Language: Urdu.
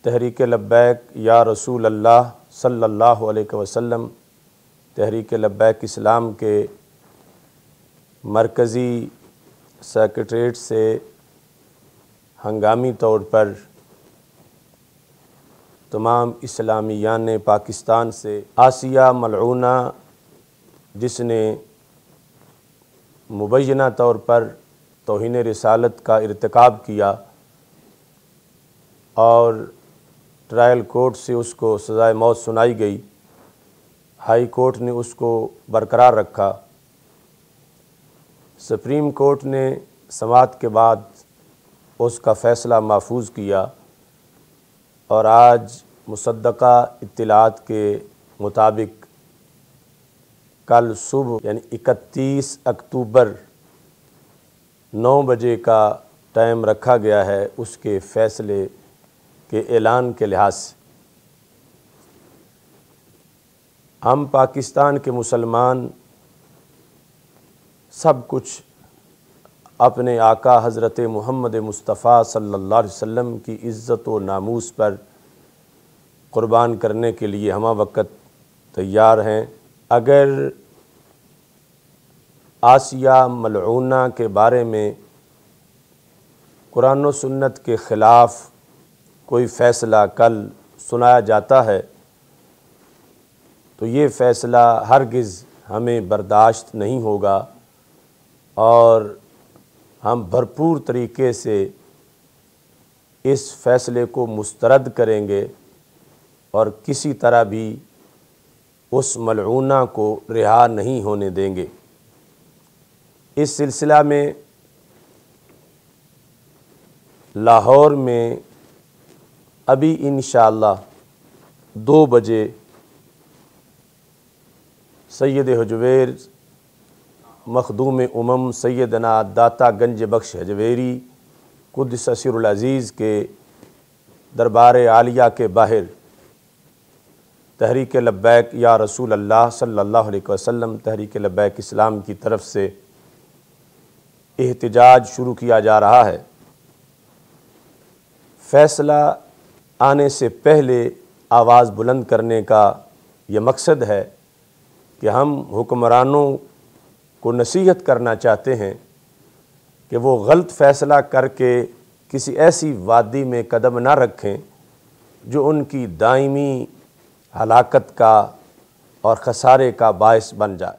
تحریک لبیک یا رسول اللہ صلی اللہ علیہ وسلم تحریک لبیک اسلام کے مرکزی سیکریٹریٹ سے ہنگامی طور پر تمام اسلامیان پاکستان سے آسیہ ملعونہ جس نے مبینہ طور پر توہین رسالت کا ارتکاب کیا اور ٹرائل کورٹ سے اس کو سزائے موت سنائی گئی، ہائی کورٹ نے اس کو برقرار رکھا، سپریم کورٹ نے سماعت کے بعد اس کا فیصلہ محفوظ کیا اور آج مصدقہ اطلاعات کے مطابق کل صبح یعنی 31 اکتوبر 9 بجے کا ٹائم رکھا گیا ہے اس کے فیصلے کے اعلان کے لحاظ سے۔ ہم پاکستان کے مسلمان سب کچھ اپنے آقا حضرت محمد مصطفیٰ صلی اللہ علیہ وسلم کی عزت و ناموس پر قربان کرنے کے لیے ہمہ وقت تیار ہیں۔ اگر آسیہ ملعونہ کے بارے میں قرآن و سنت کے خلاف کوئی فیصلہ کل سنایا جاتا ہے تو یہ فیصلہ ہرگز ہمیں برداشت نہیں ہوگا اور ہم بھرپور طریقے سے اس فیصلے کو مسترد کریں گے اور کسی طرح بھی اس ملعونہ کو رہا نہیں ہونے دیں گے۔ اس سلسلہ میں لاہور میں ابھی انشاءاللہ 2 بجے سید حجویر مخدوم امم سیدنا داتا گنج بخش حجویری قدس سر العزیز کے دربار عالیہ کے باہر تحریک لبیک یا رسول اللہ صلی اللہ علیہ وسلم تحریک لبیک اسلام کی طرف سے احتجاج شروع کیا جا رہا ہے۔ فیصلہ آنے سے پہلے آواز بلند کرنے کا یہ مقصد ہے کہ ہم حکمرانوں کو نصیحت کرنا چاہتے ہیں کہ وہ غلط فیصلہ کر کے کسی ایسی وادی میں قدم نہ رکھیں جو ان کی دائمی ہلاکت کا اور خسارے کا باعث بن جائے۔